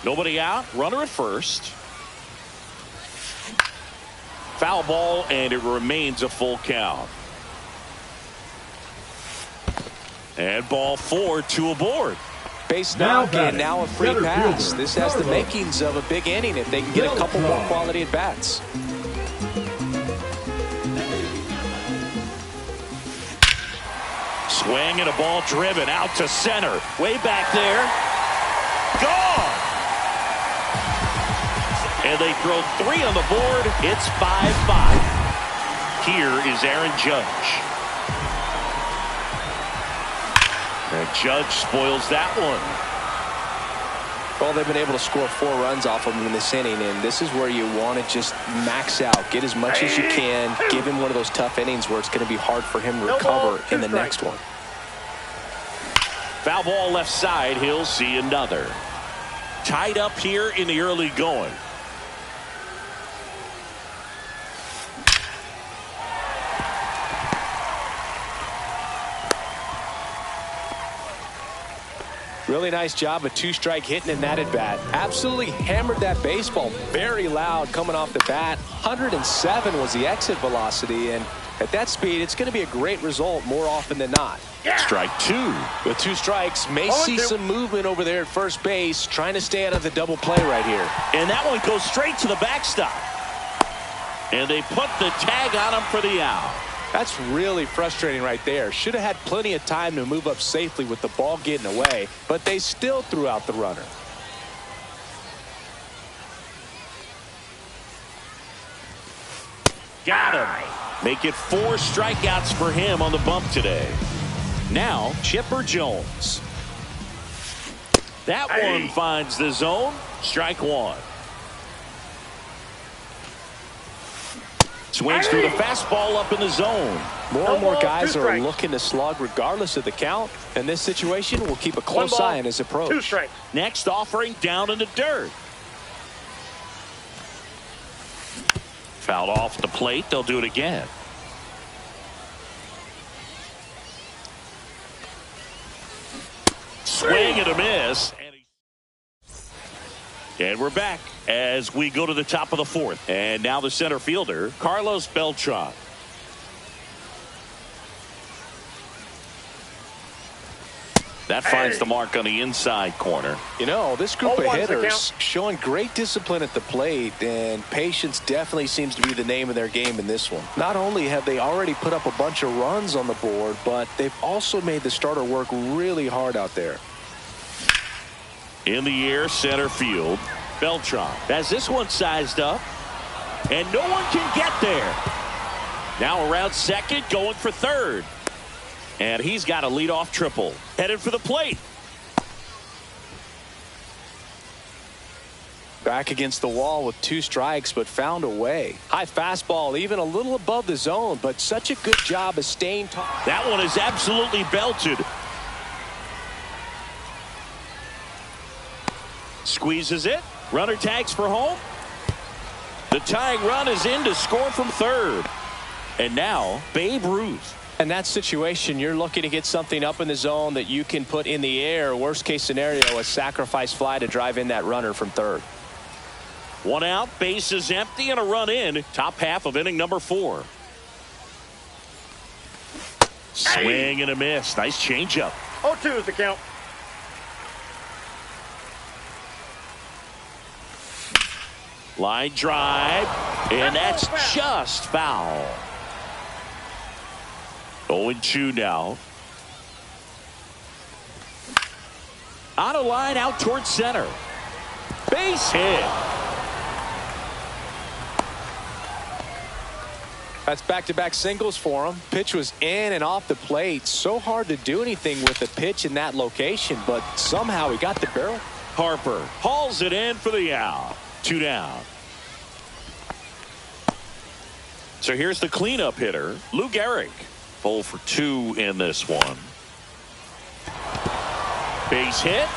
Nobody out. Runner at first. Foul ball, and it remains a full count. And ball 4, 2 aboard. Base Now knock batting, and now a free center pass. fielder, This has the Carlos. makings of a big inning if they can get a couple more quality at bats. Swing and a ball driven out to center. Way back there. Gone! And they throw 3 on the board. It's 5-5. Here is Aaron Judge. And Judge spoils that one. Well, they've been able to score 4 runs off of him in this inning, and this is where you want to just max out. Get as much as you can. Give him one of those tough innings where it's going to be hard for him to recover in the next one. Foul ball left side. He'll see another. Tied up here in the early going. Really nice job of 2-strike hitting in that at bat. Absolutely hammered that baseball. Very loud coming off the bat. 107 was the exit velocity, and at that speed, it's going to be a great result more often than not. Strike 2. With 2 strikes, may see some movement over there at first base, trying to stay out of the double play right here. And that one goes straight to the backstop. And they put the tag on him for the out. That's really frustrating right there. Should have had plenty of time to move up safely with the ball getting away, but they still threw out the runner. Got him. Make it 4 strikeouts for him on the bump today. Now, Chipper Jones. That one finds the zone. Strike 1. Swings through the fastball up in the zone. More and more guys are looking to slug regardless of the count. In this situation, we'll keep a close eye on his approach. 2 strikes. Next offering down in the dirt. Fouled off the plate. They'll do it again. Swing and a miss. And we're back as we go to the top of the 4th. And now the center fielder, Carlos Beltran. That finds the mark on the inside corner. You know, this group of 0-1's the hitters count. showing great discipline at the plate, and patience definitely seems to be the name of their game in this one. Not only have they already put up a bunch of runs on the board, but they've also made the starter work really hard out there. In the air, center field. Beltran has this one sized up, and no one can get there. Now around second, going for third. And he's got a leadoff triple. Headed for the plate. Back against the wall with 2 strikes, but found a way. High fastball, even a little above the zone, but such a good job of staying tall. That one is absolutely belted. Squeezes it. Runner tags for home. The tying run is in to score from third. And now, Babe Ruth. In that situation, you're looking to get something up in the zone that you can put in the air. Worst case scenario, a sacrifice fly to drive in that runner from third. One out, base is empty, and a run in. Top half of inning number 4. Swing and a miss. Nice changeup. 0-2 is the count. Line drive, and that's just foul. 0-2 now. On a line out towards center. Base hit. That's back-to-back singles for him. Pitch was in and off the plate. So hard to do anything with the pitch in that location, but somehow he got the barrel. Harper hauls it in for the out. 2 down. So here's the cleanup hitter, Lou Gehrig. 0 for 2 in this one. Base hit.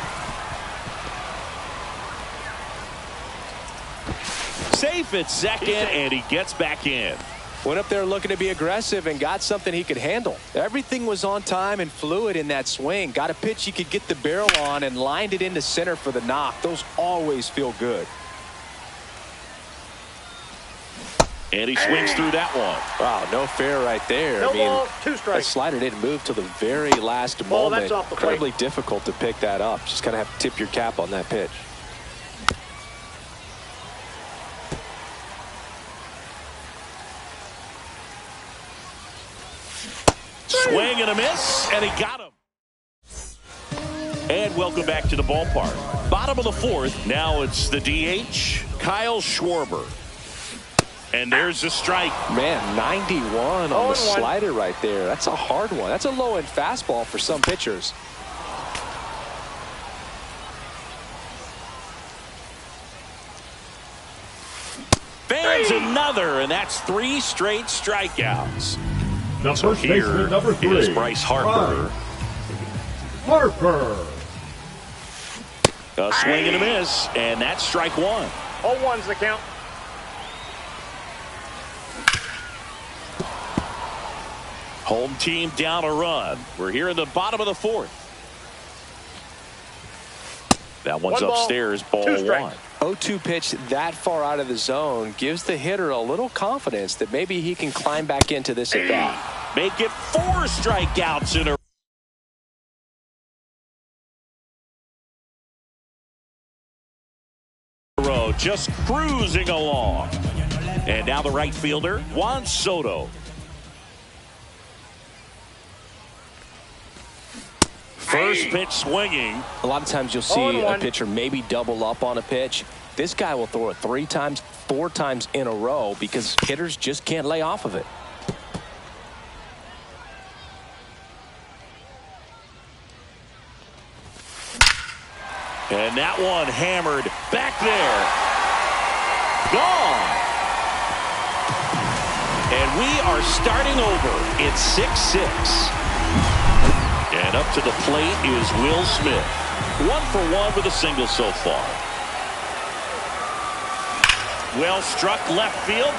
Safe at second, and he gets back in. Went up there looking to be aggressive and got something he could handle. Everything was on time and fluid in that swing. Got a pitch he could get the barrel on and lined it into center for the knock. Those always feel good. And he swings through that one. Wow, no fair right there. No I mean, ball, 2 strikes. that slider didn't move till the very last moment. That's off the plate. Incredibly difficult to pick that up. Just kind of have to tip your cap on that pitch. Swing and a miss, and he got him. And welcome back to the ballpark. Bottom of the 4th. Now it's the DH, Kyle Schwarber. And there's a strike. Man, 91 on the slider right there. That's a hard one. That's a low-end fastball for some pitchers. Fans another, and that's 3 straight strikeouts. The So first baseman, here number 3, is Bryce Harper. Harper. A swing and a miss, and that's strike 1. 0-1's the count. Home team down a run. We're here in the bottom of the 4th. That one's upstairs, ball 1. 0-2 pitch that far out of the zone gives the hitter a little confidence that maybe he can climb back into this at bat. Make it 4 strikeouts in a row. Just cruising along. And now the right fielder, Juan Soto. First pitch swinging. A lot of times you'll see a pitcher maybe double up on a pitch. This guy will throw it 3 times, 4 times in a row because hitters just can't lay off of it. And that one hammered back there. Gone. And we are starting over. It's 6-6. And up to the plate is Will Smith. 1 for 1 with a single so far. Well struck left field.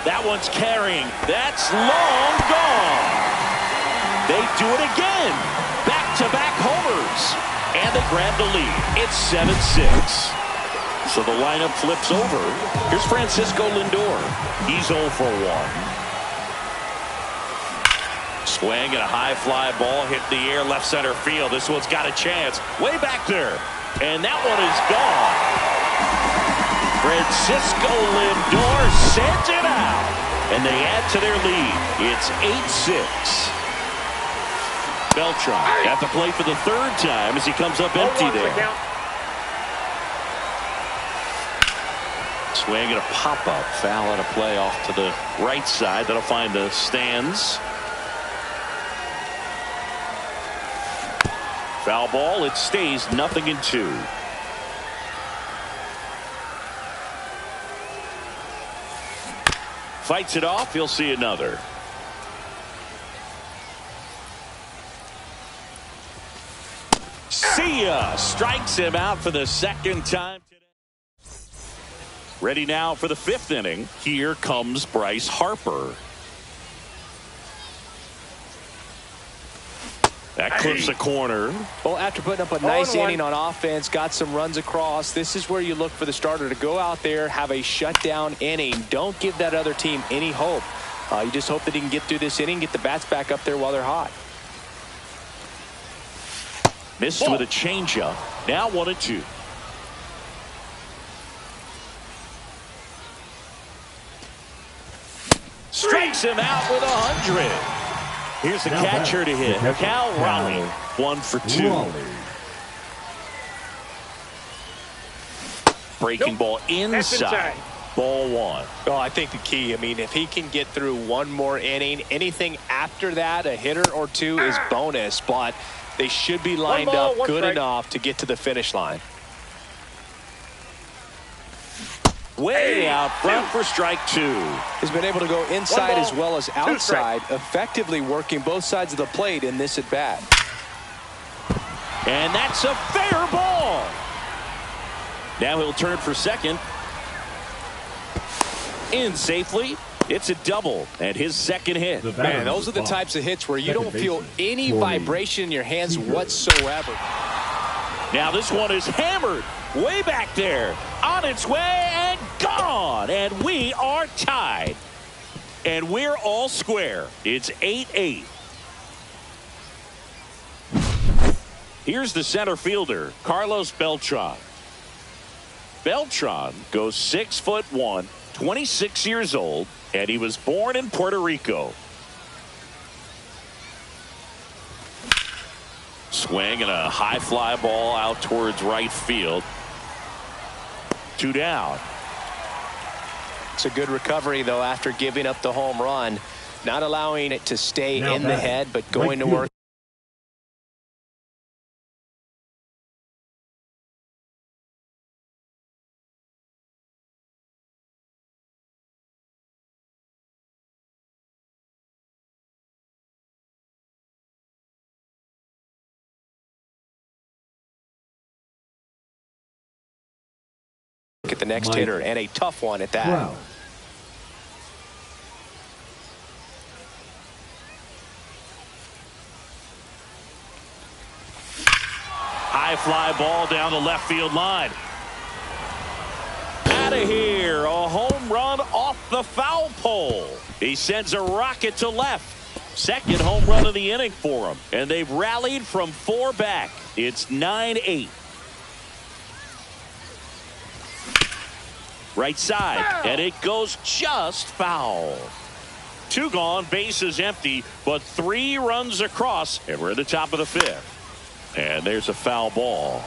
That one's carrying. That's long gone. They do it again. Back-to-back homers. And they grab the lead. It's 7-6. So the lineup flips over. Here's Francisco Lindor. He's 0 for 1. Swing and a high fly ball hit the air left center field. This one's got a chance. Way back there. And that one is gone. Francisco Lindor sends it out. And they add to their lead. It's 8-6. Beltran at the plate for the 3rd time as he comes up empty there. Swing and a pop-up. Foul and a play off to the right side. That'll find the stands. Foul ball. It stays 0-2. Fights it off. He'll see another. See ya. Strikes him out for the 2nd time today. Ready now for the 5th inning. Here comes Bryce Harper. That clips a corner. Well, after putting up a nice inning on offense, got some runs across, this is where you look for the starter to go out there, have a shutdown inning. Don't give that other team any hope. You just hope that he can get through this inning, get the bats back up there while they're hot. Missed with a changeup. Now 1-2. Strikes him out with 100. Here's the catcher to hit. Cal Raleigh, 1 for 2. Breaking ball inside. Ball 1. Oh, I think the key, I mean, if he can get through one more inning, anything after that, a hitter or two is bonus, but they should be lined up good enough to get to the finish line. Way out front for strike 2. He's been able to go inside as well as outside, effectively working both sides of the plate in this at bat. And that's a fair ball. Now he'll turn for second. In safely. It's a double and his second hit. Man, those are the types of hits where you don't feel any vibration in your hands whatsoever. Now this one is hammered way back there, on its way and gone, and we are tied, and we're all square. It's 8-8. Here's the center fielder, Carlos Beltran. Beltran goes 6'1", 26 years old, and he was born in Puerto Rico. Swing and a high fly ball out towards right field. 2 down. It's a good recovery, though, after giving up the home run. Not allowing it to stay in the head, but going to work. At the next hitter, and a tough one at that. Wow. High fly ball down the left field line. Out of here, a home run off the foul pole. He sends a rocket to left. Second home run of the inning for him, and they've rallied from 4 back. It's 9-8. Right side, and it goes just foul. 2 gone, bases empty, but 3 runs across, and we're at the top of the 5th. And there's a foul ball.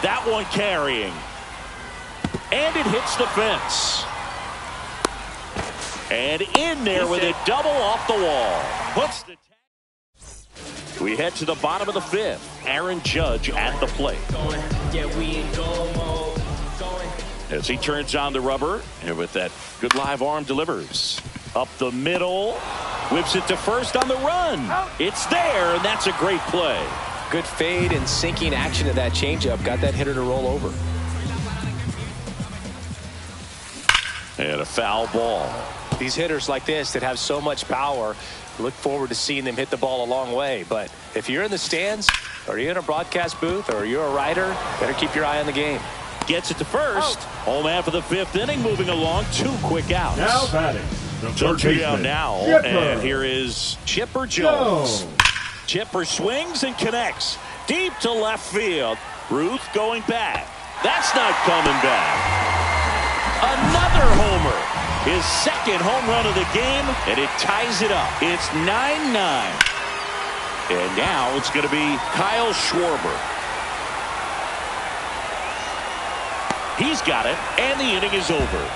That one carrying. And it hits the fence. And in there with a double off the wall. Puts the we head to the bottom of the 5th. Aaron Judge at the plate. As he turns on the rubber, and with that good live arm delivers. Up the middle. Whips it to first on the run. It's there, and that's a great play. Good fade and sinking action of that changeup. Got that hitter to roll over. And a foul ball. These hitters like this that have so much power, look forward to seeing them hit the ball a long way. But if you're in the stands, or you're in a broadcast booth, or you're a writer, better keep your eye on the game. Gets it to first. Home after the 5th inning, moving along. 2 quick outs. Now batting. So 2 down now. And here is Chipper Jones. Chipper swings and connects deep to left field. Ruth going back. That's not coming back. Another homer. His second home run of the game, and it ties it up. It's 9-9. And now it's going to be Kyle Schwarber. He's got it, and the inning is over.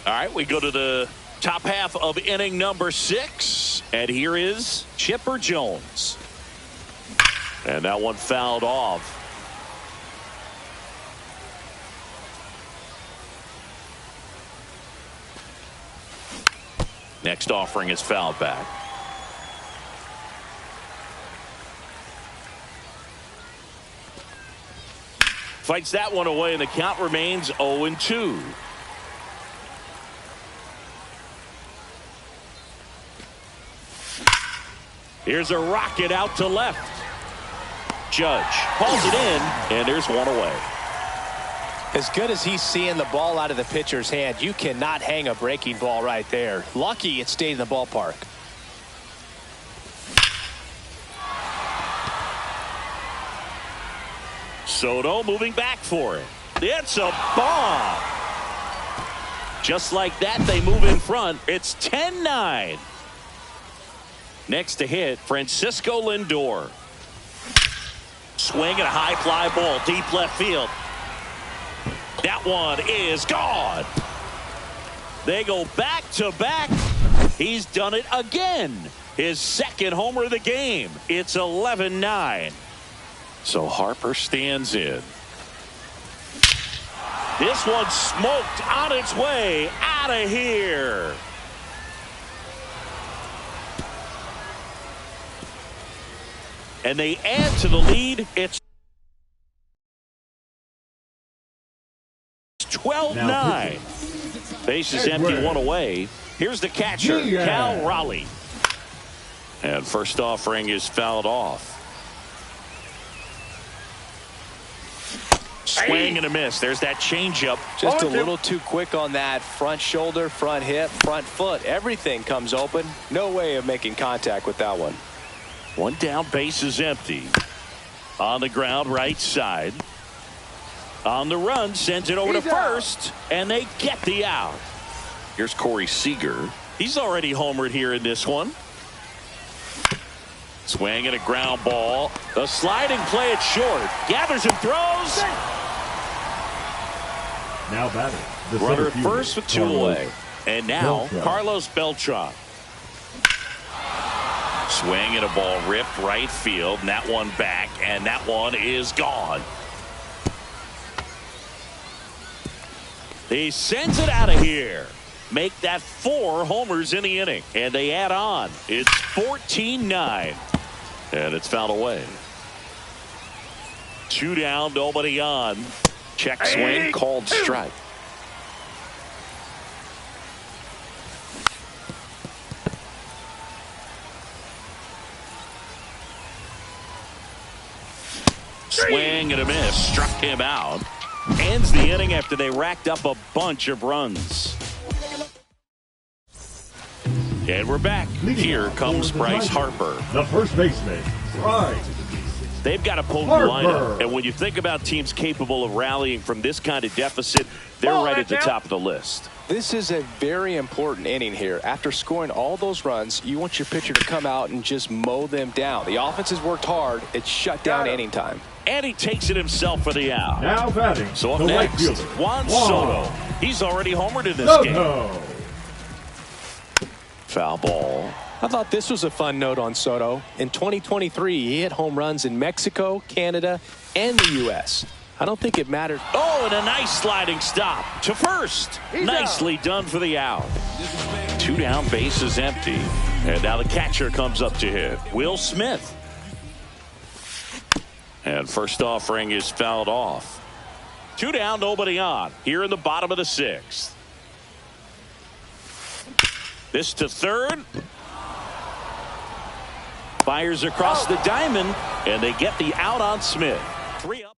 All right, we go to the Top half of inning number 6. And here is Chipper Jones. And that one fouled off. Next offering is fouled back. Fights that one away, and the count remains 0-2. Here's a rocket out to left. Judge hauls it in, and there's one away. As good as he's seeing the ball out of the pitcher's hand, you cannot hang a breaking ball right there. Lucky it stayed in the ballpark. Soto moving back for it. It's a bomb. Just like that, they move in front. It's 10-9. Next to hit, Francisco Lindor. Swing and a high fly ball, deep left field. That one is gone. They go back to back. He's done it again. His second homer of the game. It's 11-9. So Harper stands in. This one smoked on its way out of here. And they add to the lead. It's 12-9. Bases empty, one away. Here's the catcher, Cal Raleigh. And first offering is fouled off. Swing and a miss. There's that changeup. Just a little too quick on that. Front shoulder, front hip, front foot. Everything comes open. No way of making contact with that one. One down, base is empty. On the ground, right side. On the run, sends it over to first, and they get the out. Here's Corey Seager. He's already homered here in this one. Swing and a ground ball. The sliding play it short. Gathers and throws. Now batting. The runner at first with 2 away. And now Carlos Beltran. Swing and a ball ripped right field. And that one back. And that one is gone. He sends it out of here. Make that 4 homers in the inning. And they add on. It's 14-9. And it's fouled away. 2 down, nobody on. Check swing, called strike. Swing and a miss. Struck him out. Ends the inning after they racked up a bunch of runs. And we're back. Here comes Bryce Harper. The first baseman, Bryce. They've got a potent lineup. And when you think about teams capable of rallying from this kind of deficit, they're right at the top of the list. This is a very important inning here. After scoring all those runs, you want your pitcher to come out and just mow them down. The offense has worked hard. It's shut down inning time. And he takes it himself for the out. Now batting. So up next, Juan Soto. He's already homered in this game. Foul ball. I thought this was a fun note on Soto. In 2023, he hit home runs in Mexico, Canada, and the U.S. I don't think it mattered. Oh, and a nice sliding stop to first. Nicely done for the out. 2 down, base is empty. And now the catcher comes up to hit. Will Smith. And first offering is fouled off. 2 down, nobody on. Here in the bottom of the 6th. This to third. Fires across the diamond, and they get the out on Smith. 3 up.